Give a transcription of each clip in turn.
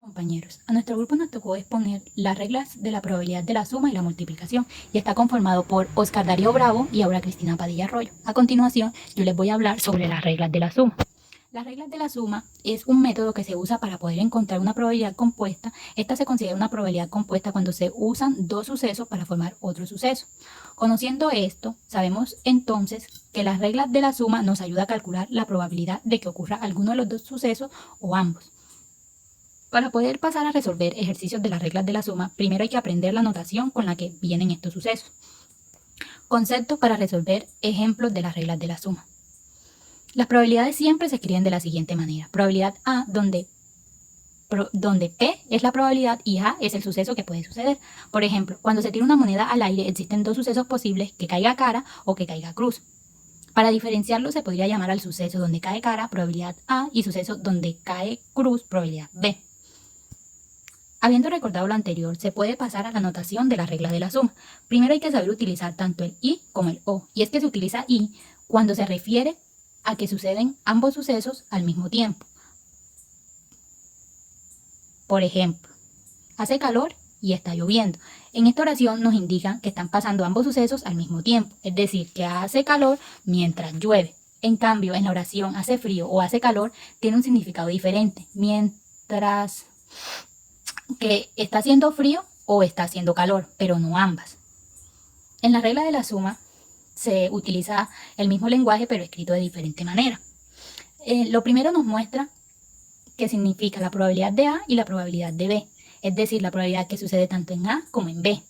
Compañeros, a nuestro grupo nos tocó exponer las reglas de la probabilidad de la suma y la multiplicación y está conformado por Oscar Darío Bravo y Aura Cristina Padilla Arroyo. A continuación, yo les voy a hablar sobre las reglas de la suma. Las reglas de la suma es un método que se usa para poder encontrar una probabilidad compuesta. Esta se considera una probabilidad compuesta cuando se usan dos sucesos para formar otro suceso. Conociendo esto, sabemos entonces que las reglas de la suma nos ayudan a calcular la probabilidad de que ocurra alguno de los dos sucesos o ambos. Para poder pasar a resolver ejercicios de las reglas de la suma, primero hay que aprender la notación con la que vienen estos sucesos. Conceptos para resolver ejemplos de las reglas de la suma. Las probabilidades siempre se escriben de la siguiente manera. Probabilidad A, donde P es la probabilidad y A es el suceso que puede suceder. Por ejemplo, cuando se tira una moneda al aire, existen dos sucesos posibles, que caiga cara o que caiga cruz. Para diferenciarlo, se podría llamar al suceso donde cae cara, probabilidad A, y suceso donde cae cruz, probabilidad B. Habiendo recordado lo anterior, se puede pasar a la notación de la regla de la suma. Primero hay que saber utilizar tanto el I como el O, y es que se utiliza I cuando se refiere a que suceden ambos sucesos al mismo tiempo. Por ejemplo, hace calor y está lloviendo. En esta oración nos indica que están pasando ambos sucesos al mismo tiempo, es decir, que hace calor mientras llueve. En cambio, en la oración hace frío o hace calor tiene un significado diferente, mientras que está haciendo frío o está haciendo calor, pero no ambas. En la regla de la suma se utiliza el mismo lenguaje pero escrito de diferente manera. Lo primero nos muestra qué significa la probabilidad de A y la probabilidad de B, es decir, la probabilidad que sucede tanto en A como en B.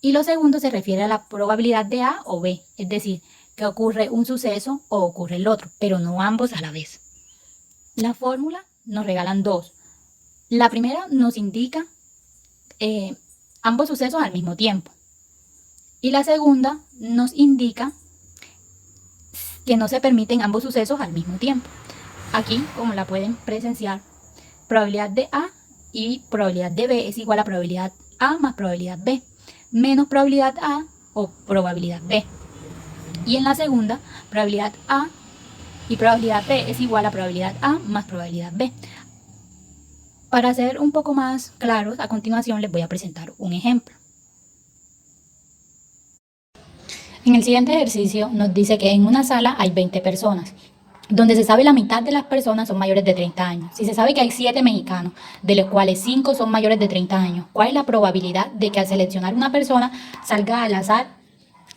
Y lo segundo se refiere a la probabilidad de A o B, es decir, que ocurre un suceso o ocurre el otro, pero no ambos a la vez. La fórmula nos regalan dos. La primera nos indica ambos sucesos al mismo tiempo. Y la segunda nos indica que no se permiten ambos sucesos al mismo tiempo. Aquí, como la pueden presenciar, probabilidad de A y probabilidad de B es igual a probabilidad A más probabilidad B, menos probabilidad A o probabilidad B. Y en la segunda, probabilidad A y probabilidad B es igual a probabilidad A más probabilidad B. Para ser un poco más claros, a continuación les voy a presentar un ejemplo. En el siguiente ejercicio nos dice que en una sala hay 20 personas, donde se sabe la mitad de las personas son mayores de 30 años. Si se sabe que hay 7 mexicanos, de los cuales 5 son mayores de 30 años, ¿cuál es la probabilidad de que al seleccionar una persona salga al azar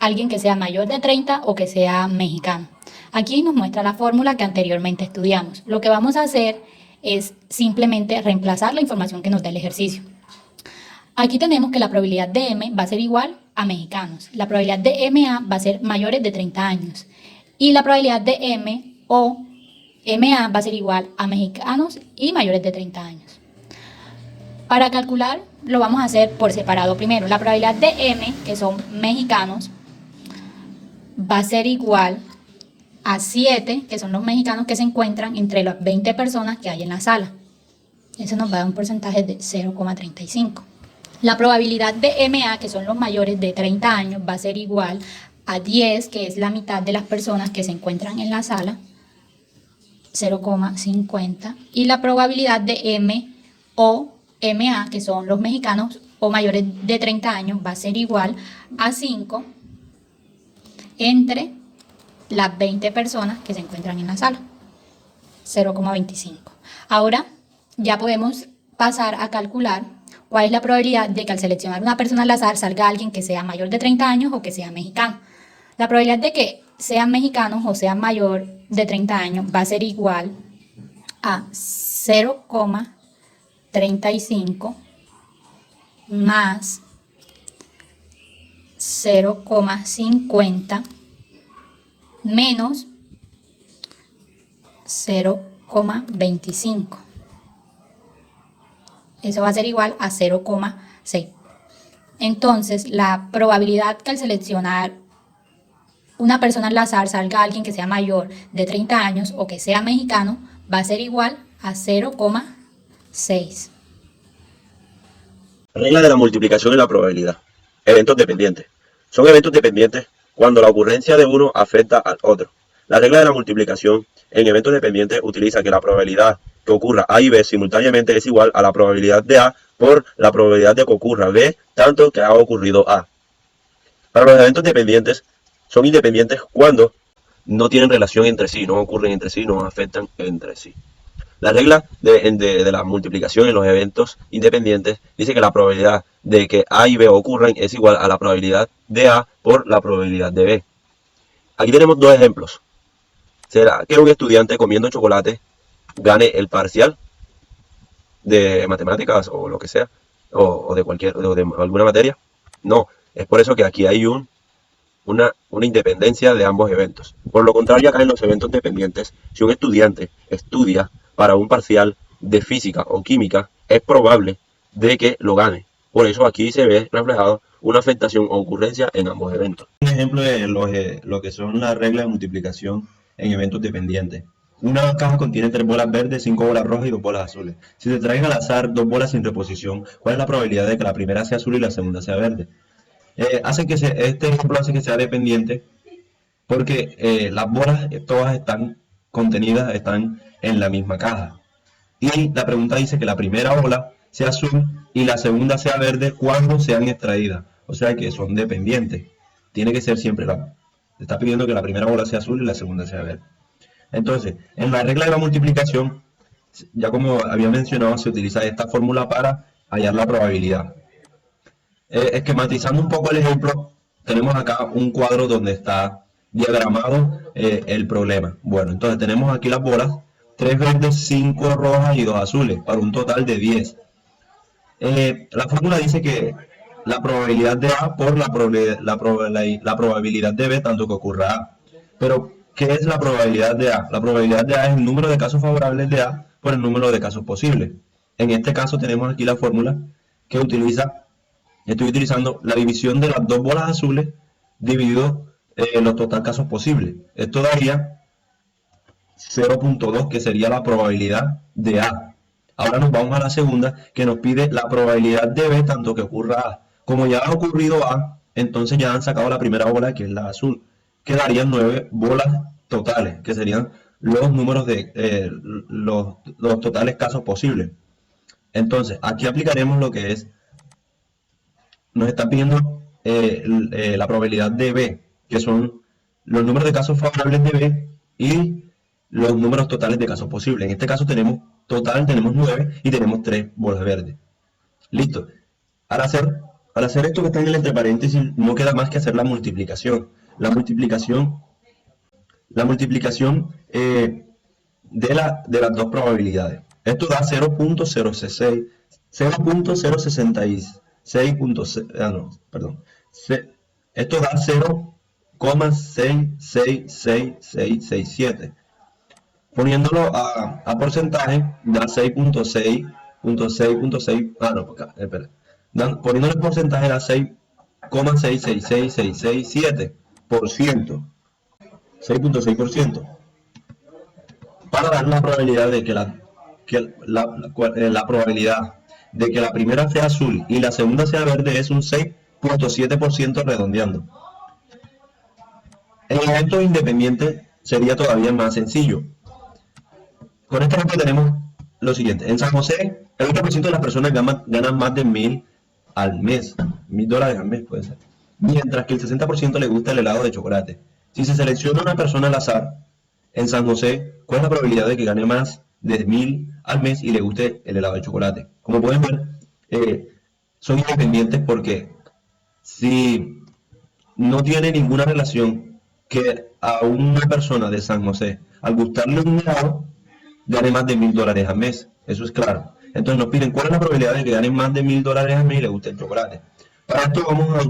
alguien que sea mayor de 30 o que sea mexicano? Aquí nos muestra la fórmula que anteriormente estudiamos. Lo que vamos a hacer es simplemente reemplazar la información que nos da el ejercicio. Aquí tenemos que la probabilidad de M va a ser igual a mexicanos. La probabilidad de MA va a ser mayores de 30 años. Y la probabilidad de M o MA va a ser igual a mexicanos y mayores de 30 años. Para calcular lo vamos a hacer por separado primero. La probabilidad de M, que son mexicanos, va a ser igual a 7, que son los mexicanos que se encuentran entre las 20 personas que hay en la sala. Eso nos va a dar un porcentaje de 0,35. La probabilidad de MA, que son los mayores de 30 años, va a ser igual a 10, que es la mitad de las personas que se encuentran en la sala, 0,50. Y la probabilidad de M o MA, que son los mexicanos o mayores de 30 años, va a ser igual a 5 entre las 20 personas que se encuentran en la sala, 0,25. Ahora ya podemos pasar a calcular cuál es la probabilidad de que al seleccionar una persona al azar salga alguien que sea mayor de 30 años o que sea mexicano. La probabilidad de que sean mexicanos o sean mayor de 30 años va a ser igual a 0,35 más 0,50 menos 0,25. Eso va a ser igual a 0,6. Entonces, la probabilidad que al seleccionar una persona al azar salga alguien que sea mayor de 30 años o que sea mexicano va a ser igual a 0,6. Regla de la multiplicación y la probabilidad. Eventos dependientes. Son eventos dependientes cuando la ocurrencia de uno afecta al otro. La regla de la multiplicación en eventos dependientes utiliza que la probabilidad que ocurra A y B simultáneamente es igual a la probabilidad de A por la probabilidad de que ocurra B, tanto que ha ocurrido A. Para los eventos dependientes, son independientes cuando no tienen relación entre sí, no ocurren entre sí, no afectan entre sí. La regla de la multiplicación en los eventos independientes dice que la probabilidad de que A y B ocurran es igual a la probabilidad de A por la probabilidad de B. Aquí tenemos dos ejemplos. ¿Será que un estudiante comiendo chocolate gane el parcial de matemáticas o lo que sea? O de alguna materia. No, es por eso que aquí hay una independencia de ambos eventos. Por lo contrario, acá en los eventos dependientes, si un estudiante estudia para un parcial de física o química, es probable de que lo gane. Por eso aquí se ve reflejado una afectación o ocurrencia en ambos eventos. Un ejemplo de lo que son las reglas de multiplicación en eventos dependientes. Una caja contiene 3 bolas verdes, 5 bolas rojas y 2 bolas azules. Si se traen al azar 2 bolas sin reposición, ¿cuál es la probabilidad de que la primera sea azul y la segunda sea verde? Este ejemplo hace que sea dependiente porque las bolas todas están contenidas, están en la misma caja. Y la pregunta dice que la primera bola sea azul y la segunda sea verde cuando sean extraídas. O sea que son dependientes. Tiene que ser siempre está pidiendo que la primera bola sea azul y la segunda sea verde. Entonces, en la regla de la multiplicación, ya como había mencionado, se utiliza esta fórmula para hallar la probabilidad. Esquematizando un poco el ejemplo, tenemos acá un cuadro donde está diagramado el problema. Bueno, entonces tenemos aquí las bolas, 3 verdes, 5 rojas y 2 azules, para un total de 10. La fórmula dice que la probabilidad de A por la probabilidad de B, tanto que ocurra A. Pero, ¿qué es la probabilidad de A? La probabilidad de A es el número de casos favorables de A por el número de casos posibles. En este caso tenemos aquí la fórmula que estoy utilizando la división de las dos bolas azules dividido los total casos posibles. Esto daría 0.2, que sería la probabilidad de A. Ahora nos vamos a la segunda, que nos pide la probabilidad de B, tanto que ocurra A. Como ya ha ocurrido A, entonces ya han sacado la primera bola, que es la azul. Quedarían 9 bolas totales, que serían los números de los totales casos posibles. Entonces, aquí aplicaremos lo que es, nos están pidiendo la probabilidad de B, que son los números de casos favorables de B y los números totales de casos posibles. En este caso tenemos 9 y tenemos 3 bolas verdes. Listo. Al hacer esto que está en el entre paréntesis, no queda más que hacer la multiplicación. La multiplicación de las dos probabilidades. Esto da 0.066, esto da 0,666667. Poniéndolo a porcentaje, da 6.6, poniéndolo en porcentaje da 6,666667%. 6.6%. Para dar la probabilidad de que la probabilidad de que la primera sea azul y la segunda sea verde es un 6.7% redondeando. En eventos independientes sería todavía más sencillo. Con este ejemplo tenemos lo siguiente. En San José, el 80% de las personas ganan más de $1,000 al mes. $1,000 al mes puede ser. Mientras que el 60% le gusta el helado de chocolate. Si se selecciona una persona al azar en San José, ¿cuál es la probabilidad de que gane más de $1,000 al mes y le guste el helado de chocolate? Como pueden ver, son independientes porque si no tiene ninguna relación que a una persona de San José, al gustarle un helado, gane más de $1,000 al mes. Eso es claro. Entonces nos piden cuál es la probabilidad de que gane más de $1,000 al mes y le guste el chocolate. Para esto vamos a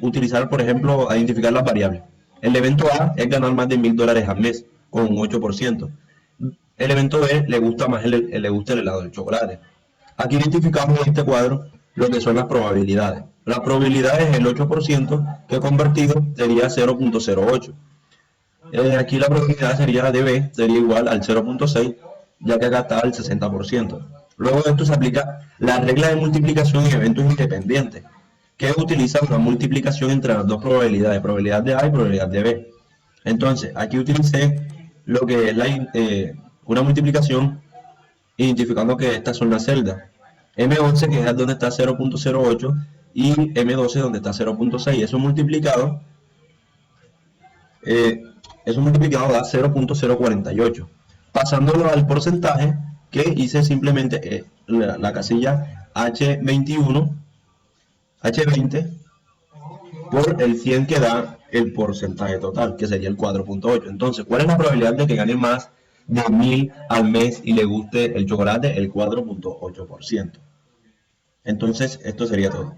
utilizar, por ejemplo, a identificar las variables. El evento A es ganar más de $1,000 al mes, con un 8%. El evento B le gusta más le gusta el helado del chocolate. Aquí identificamos en este cuadro lo que son las probabilidades. La probabilidad es el 8%, que convertido sería 0.08. Aquí la probabilidad sería de B, sería igual al 0.6, ya que acá está el 60%. Luego de esto se aplica la regla de multiplicación en eventos independientes, que utiliza una multiplicación entre las dos probabilidades, probabilidad de A y probabilidad de B. Entonces, aquí utilicé lo que es una multiplicación identificando que estas son las celdas. M11, que es donde está 0.08, y M12 donde está 0.6. Eso multiplicado da 0.048. Pasándolo al porcentaje, que hice simplemente la casilla H21, H20 por el 100 que da el porcentaje total, que sería el 4.8. Entonces, ¿cuál es la probabilidad de que gane más de 1000 al mes y le guste el chocolate? El 4.8%. Entonces, esto sería todo.